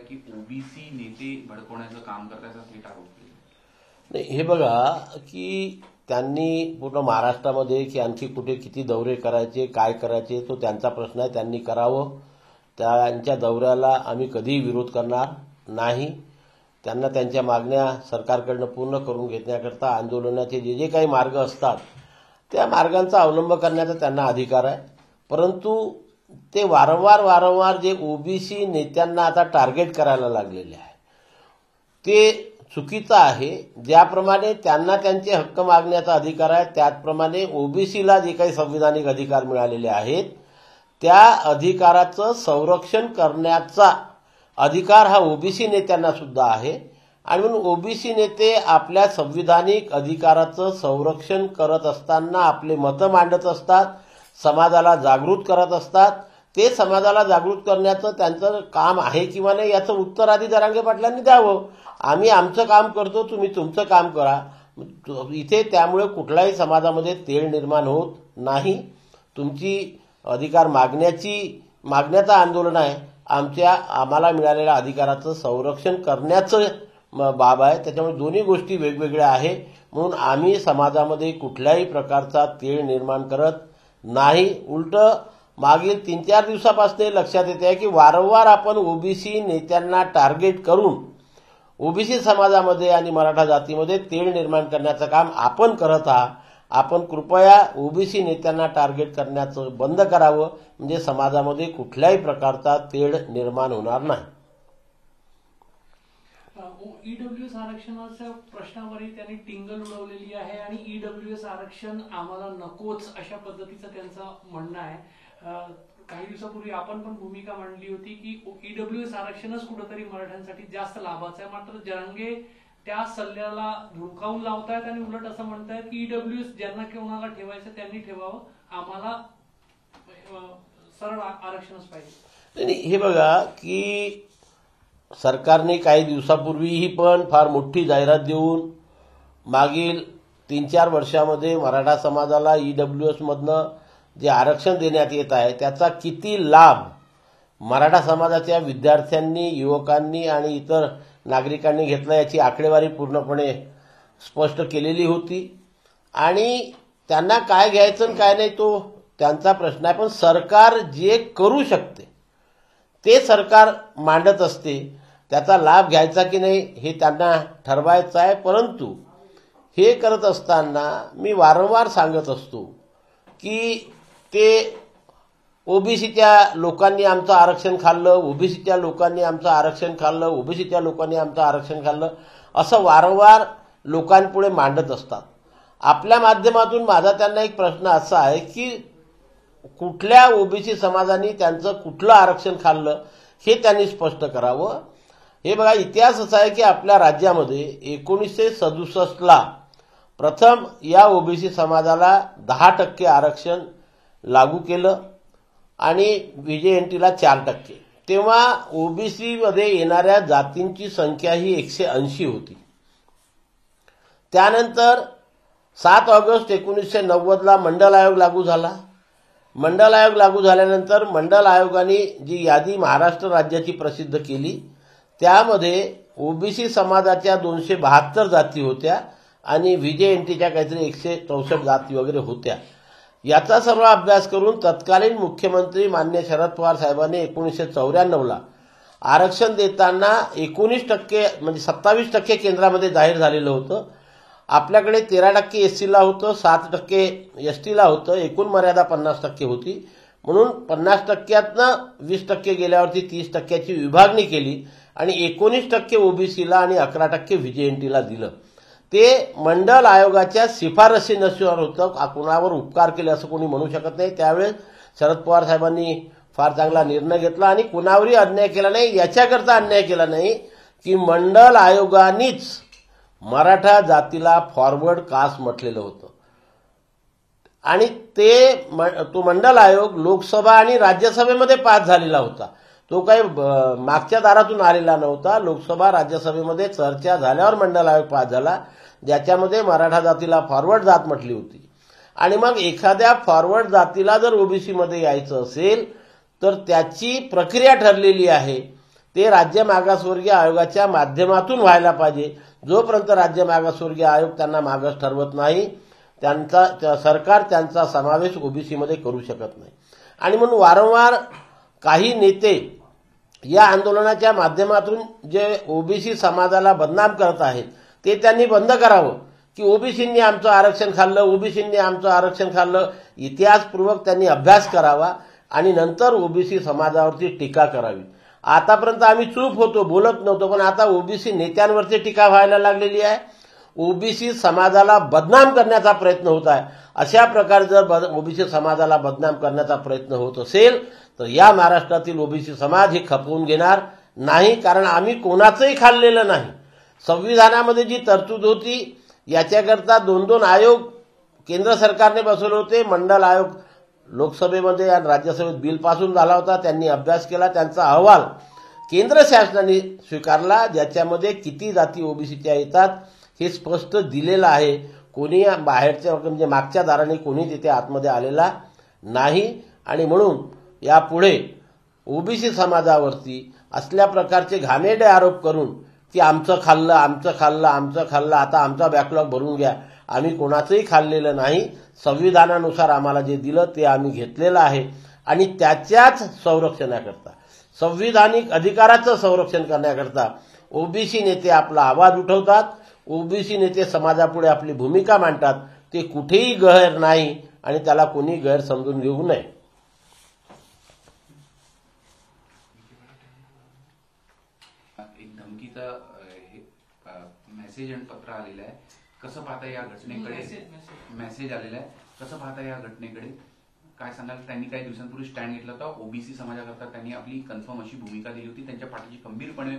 की ओबीसी नेते भडकवण्याचं काम करतायत असा थेट आरोप केला. नाही, हे बघा की त्यांनी पूर्ण महाराष्ट्रामध्ये की आणखी कुठे किती दौरे करायचे, काय करायचे, तो त्यांचा प्रश्न आहे. त्यांनी करावं. त्यांच्या दौऱ्याला आम्ही कधीही विरोध करणार नाही. त्यांना त्यांच्या मागण्या सरकारकडनं पूर्ण करून घेण्याकरता आंदोलनाचे जे जे काही मार्ग असतात त्या मार्गांचा अवलंब करण्याचा त्यांना अधिकार आहे. परंतु ते वारंवार जे ओबीसी नेत्यांना आता टार्गेट करायला लागलेले आहे ते चुकीचं आहे. ज्याप्रमाणे त्यांना त्यांचे हक्क मागण्याचा अधिकार आहे त्याचप्रमाणे ओबीसीला जे काही संविधानिक अधिकार मिळालेले आहेत त्या अधिकाराचं संरक्षण करण्याचा अधिकार हा ओबीसी नेत्यांना सुद्धा आहे. आणि म्हणून ओबीसी नेते आपल्या संविधानिक अधिकाराचं संरक्षण करत असताना आपले मतं मांडत असतात, समाजाला जागृत करत असतात. ते समाजाला जागृत करण्याचं त्यांचं काम आहे किंवा नाही याचं उत्तर आधी जरांगे पाटलांनी द्यावं. आम्ही आमचं काम करतो, तुम्ही तुमचं काम करा. इथे त्यामुळे कुठलाही समाजामध्ये तेढ निर्माण होत नाही. तुमची अधिकार मागण्याचं आंदोलन आहे. आम्हाला मिळालेल्या अधिकाराचं संरक्षण करण्याचं बाब आहे. त्याच्यामुळे दोन्ही गोष्टी वेगवेगळ्या आहे. म्हणून आम्ही समाजामध्ये कुठल्याही प्रकारचा तेढ निर्माण करत नाही. उलट मागील 3-4 दिवसापासून लक्षात येते आहे की वारंवार आपण ओबीसी नेत्यांना टार्गेट करून ओबीसी समाजामध्ये आणि मराठा जातीमध्ये तेढ निर्माण करण्याचं काम आपण करत आहात. आपण कृपया ओबीसी नेत्यांना टार्गेट करण्याचं बंद करावं. म्हणजे समाजामध्ये कुठल्याही प्रकारचा तेढ निर्माण होणार नाही. ईडब्ल्यूएस आरक्षणाच्या प्रश्नावरही त्यांनी टिंगल उडवलेली आहे आणि ईडब्ल्यूएस आरक्षण आम्हाला नकोच अशा पद्धतीचं त्यांचं म्हणणं आहे. काही दिवसापूर्वी आपण पण भूमिका मांडली होती की ईडब्ल्यूएस आरक्षणच कुठेतरी मराठ्यांसाठी जास्त लाभाचं आहे. मात्र जरांगे त्या सल्ल्याला धुडकावून लावतायत आणि उलट असं म्हणतायत की ईडब्ल्यूएस ज्यांना कोणाला ठेवायचं त्यांनी ठेवावं, आम्हाला सरळ आरक्षणच पाहिजे. हे बघा की सरकारने काही दिवसापूर्वीही पण फार मोठी जाहिरात देऊन मागील 3-4 वर्षामध्ये मराठा समाजाला ईडब्ल्यूएस मधनं जे आरक्षण देण्यात येत आहे त्याचा किती लाभ मराठा समाजाच्या विद्यार्थ्यांनी, युवकांनी आणि इतर नागरिकांनी घेतला याची आकडेवारी पूर्णपणे स्पष्ट केलेली होती. आणि त्यांना काय घ्यायचं आणि काय नाही तो त्यांचा प्रश्न आहे. पण सरकार जे करू शकते ते सरकार मांडत असते. त्याचा लाभ घ्यायचा की नाही हे त्यांना ठरवायचं आहे. परंतु हे करत असताना मी वारंवार सांगत असतो की ते ओबीसीच्या लोकांनी आमचं आरक्षण खाल्लं, ओबीसीच्या लोकांनी आमचं आरक्षण खाल्लं, ओबीसीच्या लोकांनी आमचं आरक्षण खाल्लं असं वारंवार लोकांपुढे मांडत असतात. आपल्या माध्यमातून माझा त्यांना एक प्रश्न असा आहे की कुठल्या ओबीसी समाजाने त्यांचं कुठलं आरक्षण खाल्लं हे त्यांनी स्पष्ट करावं. हे बघा इतिहास असा आहे की आपल्या राज्यामध्ये 1967ला प्रथम या ओबीसी समाजाला 10% आरक्षण लागू केलं आणि व्हीजेएनटीला 4%. तेव्हा ओबीसी मध्ये येणाऱ्या जातींची संख्या ही 180 होती. त्यानंतर 7 ऑगस्ट 1990ला मंडल आयोग लागू झाला. मंडल आयोग लागू झाल्यानंतर मंडल आयोगाने जी यादी महाराष्ट्र राज्याची प्रसिद्ध केली त्यामध्ये ओबीसी समाजाच्या 272 जाती होत्या आणि व्हीजेएनटीच्या काहीतरी 164 जाती वगैरे होत्या. याचा सर्व अभ्यास करून तत्कालीन मुख्यमंत्री माननीय शरद पवार साहेबांनी 1994ला आरक्षण देताना 19% म्हणजे 27% केंद्रामध्ये जाहीर झालेलं होतं. आपल्याकडे 13% एससीला होतं, 7% एसटीला होतं. एकूण मर्यादा 50% होती. म्हणून 50%तनं 20% गेल्यावरती 30%ची विभागणी केली आणि 19% ओबीसीला आणि 11% व्हीजेएनटीला दिलं. ते मंडल आयोगाच्या शिफारसीनुसार होतं. कुणावर उपकार केले असं कोणी म्हणू शकत नाही. त्यावेळेस शरद पवार साहेबांनी फार चांगला निर्णय घेतला आणि कुणावरही अन्याय केला नाही. याच्याकरता अन्याय केला नाही की मंडल आयोगानेच मराठा जातीला फॉरवर्ड कास्ट म्हटलेलं होतं आणि तो मंडल आयोग लोकसभा आणि राज्यसभेमध्ये पास झालेला होता. तो काही मागच्या दारातून आलेला नव्हता. लोकसभा राज्यसभेमध्ये चर्चा झाल्यावर मंडल आयोग पास झाला ज्याच्यामध्ये मराठा जातीला फॉरवर्ड जात म्हटली होती. आणि मग एखाद्या फॉरवर्ड जातीला जर ओबीसी मध्ये यायचं असेल तर त्याची प्रक्रिया ठरलेली आहे. ते राज्य मागासवर्गीय आयोगाच्या माध्यमातून व्हायला पाहिजे. जोपर्यंत राज्य मागासवर्गीय आयोग त्यांना मागास ठरवत नाही, सरकार त्यांचा समावेश ओबीसीमध्ये करू शकत नाही. आणि म्हणून वारंवार काही नेते या आंदोलनाच्या माध्यमातून जे ओबीसी समाजाला बदनाम करत आहेत ते त्यांनी बंद करावं, की ओबीसींनी आमचं आरक्षण खाल्लं, ओबीसींनी आमचं आरक्षण खाल्लं. इतिहासपूर्वक त्यांनी अभ्यास करावा आणि नंतर ओबीसी समाजावरती टीका करावी. आतापर्यंत आम्ही चूप होतो, बोलत नव्हतो, पण आता ओबीसी नेत्यांवरती टीका व्हायला लागलेली आहे. ओबीसी समाजाला बदनाम करण्याचा प्रयत्न होत आहे. अशा प्रकारे जर ओबीसी समाजाला बदनाम करण्याचा प्रयत्न होत असेल तर या महाराष्ट्रातील ओबीसी समाज हे खपवून घेणार नाही, कारण आम्ही कोणाचंही खाल्लेलं नाही. संविधानामध्ये जी तरतूद होती याच्याकरता 2-2 आयोग केंद्र सरकारने बसवले होते. मंडल आयोग लोकसभेमध्ये आणि राज्यसभेत बिल पासून झाला होता. त्यांनी अभ्यास केला, त्यांचा अहवाल केंद्र शासनाने स्वीकारला, ज्याच्यामध्ये किती जाती ओबीसीच्या येतात हे स्पष्ट दिलेलं आहे. कोणी बाहेरच्या म्हणजे मागच्या दाराने कोणी तिथे आतमध्ये आलेला नाही. आणि म्हणून यापुढे ओबीसी समाजावरती असल्या प्रकारचे घाणेरडे आरोप करून की आमचं खाल्लं, आता आमचा बॅकलॉग भरून घ्या, आम्ही कोणाचंही खाल्लेलं नाही. संविधानानुसार आम्हाला जे दिलं ते आम्ही घेतलेलं आहे आणि त्याच्याच संरक्षणाकरता, संविधानिक अधिकाराचं संरक्षण करण्याकरता ओबीसी नेते आपला आवाज उठवतात. ओबीसी नेते समाजापुढे आपली भूमिका मांडतात. ते कुठेही गैर नाही आणि त्याला कोणी गैर समजून घेऊ नये. एक धमकीचं मेसेज आणि पत्र आलेलं आहे. कसं पाहता या घटनेकडे? मेसेज आलेला आहे. कसं पाहता या घटनेकडे? काय सांगाल? त्यांनी काही दिवसांपूर्वी स्टँड घेतला होता. ओबीसी समाजाकरता त्यांनी आपली कन्फर्म अशी भूमिका दिली होती. त्यांच्या पाठीशी खंबीरपणे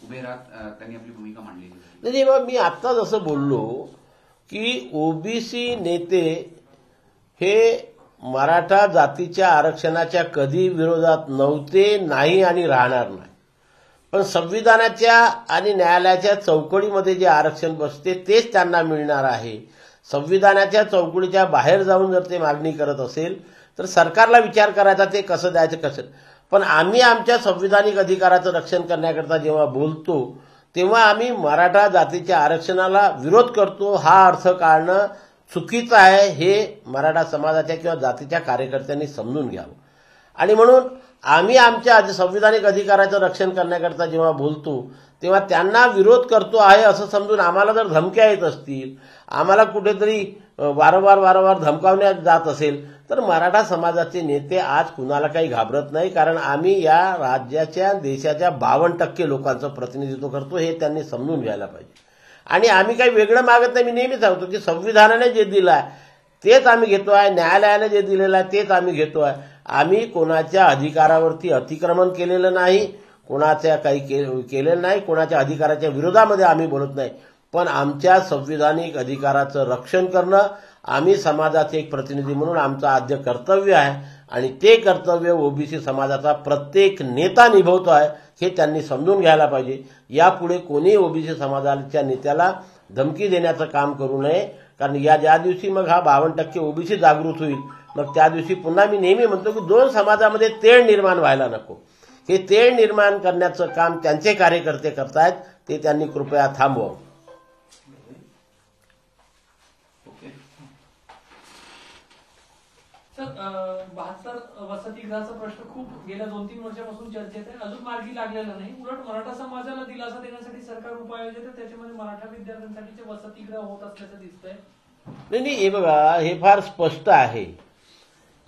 उभे राहत त्यांनी आपली भूमिका मांडलेली होती. नाही, मी आता जसं बोललो की ओबीसी नेते हे मराठा जातीच्या आरक्षणाच्या कधी विरोधात नव्हते, नाही आणि राहणार नाही. पण संविधानाच्या आणि न्यायालयाच्या चौकटीमध्ये जे आरक्षण बसते तेच त्यांना मिळणार आहे. संविधानाच्या चौकटीच्या बाहेर जाऊन जर ते मागणी करत असेल तर सरकारला विचार करायचा ते कसं द्यायचं कसं. पण आम्ही आमच्या संविधानिक अधिकाराचं रक्षण करण्याकरता जेव्हा बोलतो तेव्हा आम्ही मराठा जातीच्या आरक्षणाला विरोध करतो हा अर्थ काढणं चुकीचं आहे. हे मराठा समाजाच्या किंवा जातीच्या कार्यकर्त्यांनी समजून घ्यावं. आणि म्हणून आम्ही आमच्या संविधानिक अधिकाराचं रक्षण करण्याकरता जेव्हा बोलतो तेव्हा त्यांना विरोध करतो आहे असं समजून आम्हाला जर धमक्या येत असतील, आम्हाला कुठेतरी वारंवार धमकावण्यात जात असेल तर मराठा समाजाचे नेते आज कुणाला काही घाबरत नाही, कारण आम्ही या राज्याच्या देशाच्या 52% लोकांचं प्रतिनिधित्व करतो. हे त्यांनी समजून घ्यायला पाहिजे. आणि आम्ही काही वेगळं मागत नाही. मी नेहमी सांगतो की संविधानाने जे दिलं आहे तेच आम्ही घेतोय, न्यायालयाने जे दिलेलं आहे तेच आम्ही घेतोय. आम्ही कोणाच्या अधिकारावरती अतिक्रमण केलेलं नाही, कोणाच्या काही केलेलं नाही, कोणाच्या अधिकाराच्या विरोधामध्ये आम्ही बोलत नाही. पण आमच्या संविधानिक अधिकाराचं रक्षण करणं आम्ही समाजाचे एक प्रतिनिधी म्हणून आमचं आद्य कर्तव्य आहे आणि ते कर्तव्य ओबीसी समाजाचा प्रत्येक नेता निभवतो आहे हे त्यांनी समजून घ्यायला पाहिजे. यापुढे कोणी ओबीसी समाजाच्या नेत्याला धमकी देण्याचं काम करू नये, कारण ज्या दिवशी मग हा 52% ओबीसी जागृत होईल मग त्या दिवशी पुन्हा मी नेहमी म्हणतो की 2 समाजामध्ये तेढ निर्माण व्हायला नको. हे तेढ निर्माण करण्याचं काम त्यांचे कार्यकर्ते करतायत, ते त्यांनी कृपया थांबवावं. सर, 72 वसतिगृहाचा प्रश्न खूप गेल्या 2-3 वर्षापासून चर्चेत आहे. अजून मार्गी लागलेला नाही. उलट मराठा समाजाला दिलासा देण्यासाठी सरकार उपाय योजत आहे. त्याच्यामध्ये मराठा विद्यार्थ्यांसाठीचे वसतिगृह होत असल्याचं दिसतंय. नाही, हे बघा, हे फार स्पष्ट आहे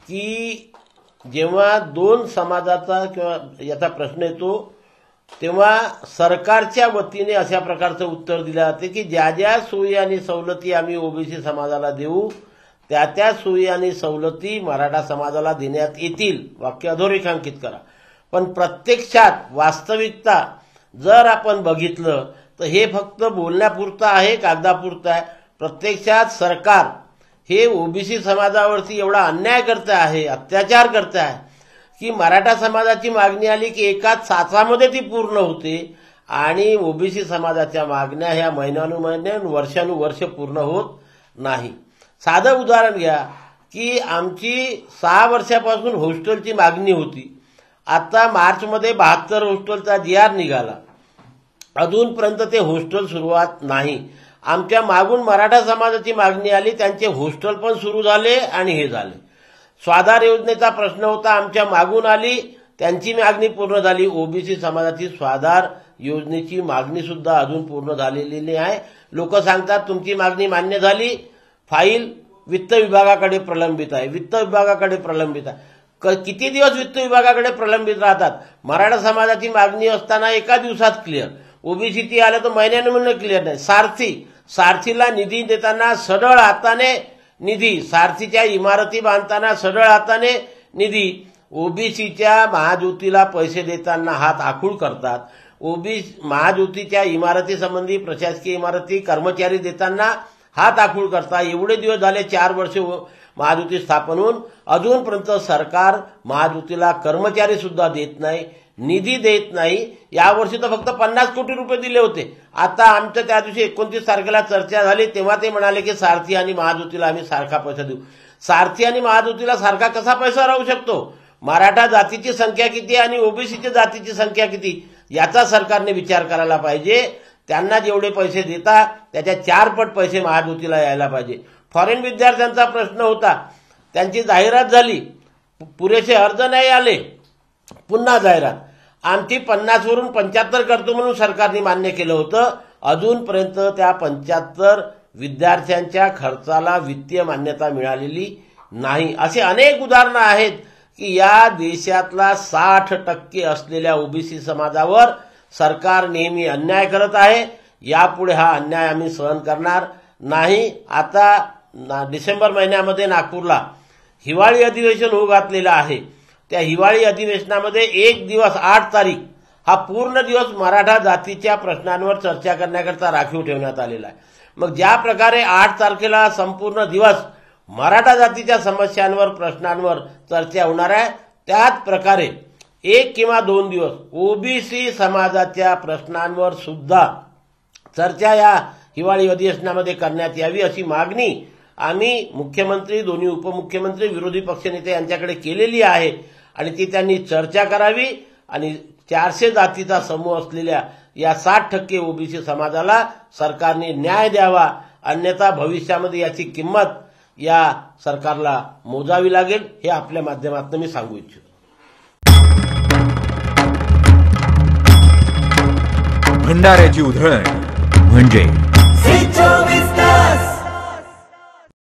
की जेव्हा 2 समाजाचा किंवा याचा प्रश्न येतो तेव्हा सरकारच्या वतीने अशा प्रकारचं उत्तर दिलं जाते की ज्या ज्या सोयी आणि सवलती आम्ही ओबीसी समाजाला देऊ त्या सोयी आणि सवलती मराठा समाजाला देण्यात येतील. वाक्य अधोरेखांकित करा. पण प्रत्यक्षात वास्तविकता जर आपण बघितलं तर हे फक्त बोलण्यापुरतं आहे, कागदापुरतं आहे. प्रत्यक्षात सरकार हे ओबीसी समाजावरती एवढा अन्याय करते आहे, अत्याचार करते आहे की मराठा समाजाची मागणी आली की एकाच साचामध्ये ती पूर्ण होते आणि ओबीसी समाजाच्या मागण्या ह्या महिन्यानुमहिने वर्षानुवर्ष पूर्ण होत नाही. साधं उदाहरण घ्या की आमची 6 वर्षापासून हॉस्टेलची मागणी होती. आता मार्चमध्ये 72 हॉस्टेलचा GR निघाला, अजूनपर्यंत ते हॉस्टेल सुरुवात नाही. आमच्या मागून मराठा समाजाची मागणी आली, त्यांचे हॉस्टेल पण सुरू झाले आणि हे झाले. स्वाधार योजनेचा प्रश्न होता, आमच्या मागून आली, त्यांची मागणी पूर्ण झाली. ओबीसी समाजाची स्वाधार योजनेची मागणी सुद्धा अजून पूर्ण झालेली नाही आहे. लोक सांगतात तुमची मागणी मान्य झाली, फाईल वित्त विभागाकडे प्रलंबित आहे, वित्त विभागाकडे प्रलंबित आहे. किती दिवस वित्त विभागाकडे प्रलंबित राहतात? मराठा समाजाची मागणी असताना एका दिवसात क्लिअर, ओबीसीची आलं तर महिन्याने क्लिअर नाही. सारथीला निधी देताना सढळ हाताने निधी, सारथीच्या इमारती बांधताना सढळ हाताने निधी, ओबीसीच्या महाज्योतीला पैसे देताना हात आखूड करतात. महाज्योतीच्या इमारती संबंधी प्रशासकीय इमारती कर्मचारी देताना हात आखूड करतात. एवढे दिवस झाले, 4 वर्ष महाज्योती स्थापन होऊन अजूनपर्यंत सरकार महाज्योतीला कर्मचारी सुद्धा देत नाही, निधी देत नाही. यावर्षी तर फक्त 50 कोटी रुपये दिले होते. आता आमच्या त्या दिवशी 29 तारखेला चर्चा झाली, तेव्हा ते म्हणाले की सारथी आणि महाज्योतीला आम्ही सारखा पैसा देऊ. सारथी आणि महाज्योतीला सारखा कसा पैसा राहू शकतो? मराठा जातीची संख्या किती आणि ओबीसीच्या जातीची संख्या किती, याचा सरकारने विचार करायला पाहिजे. त्यांना जेवढे पैसे देतात त्याच्या 4 पट पैसे महाज्योतीला यायला पाहिजे. फॉरेन विद्यार्थ्यांचा प्रश्न होता, त्यांची जाहिरात झाली, पुरेसे अर्ज नाही आले, पुन्हा जाहिरात. आमची 50 वरून 75 करतो म्हणून सरकारने मान्य केलं होतं. अजूनपर्यंत त्या 75 विद्यार्थ्यांच्या खर्चाला वित्तीय मान्यता मिळालेली नाही. असे अनेक उदाहरणं आहेत की या देशातला 60% असलेल्या ओबीसी समाजावर सरकार नेहमी अन्याय करत आहे. यापुढे हा अन्याय आम्ही सहन करणार नाही. आता डिसेंबर महिन्यामध्ये नागपूरला हिवाळी अधिवेशन होऊ घातलेलं आहे. त्या हिवाळी अधिवेशनामध्ये 1 दिवस 8 तारीख हा पूर्ण दिवस मराठा जातीच्या प्रश्नांवर चर्चा करण्याकरता राखीव ठेवण्यात आलेला आहे. मग ज्या प्रकारे 8 तारखेला संपूर्ण दिवस मराठा जातीच्या समस्यांवर प्रश्नांवर चर्चा होणार आहे, त्याच प्रकारे 1 किंवा 2 दिवस ओबीसी समाजाच्या प्रश्नांवर सुद्धा चर्चा या हिवाळी अधिवेशनामध्ये करण्यात यावी अशी मागणी आम्ही मुख्यमंत्री, दोन्ही उपमुख्यमंत्री, विरोधी पक्षनेते यांच्याकडे केलेली आहे. आणि ती त्यांनी चर्चा करावी आणि 400 जातीचा समूह असलेल्या या 60% ओबीसी समाजाला सरकारने न्याय द्यावा. अन्यथा भविष्यामध्ये याची किंमत या सरकारला मोजावी लागेल, हे आपल्या माध्यमातून मी सांगू इच्छितो. भंडाऱ्याची उधळण म्हणजे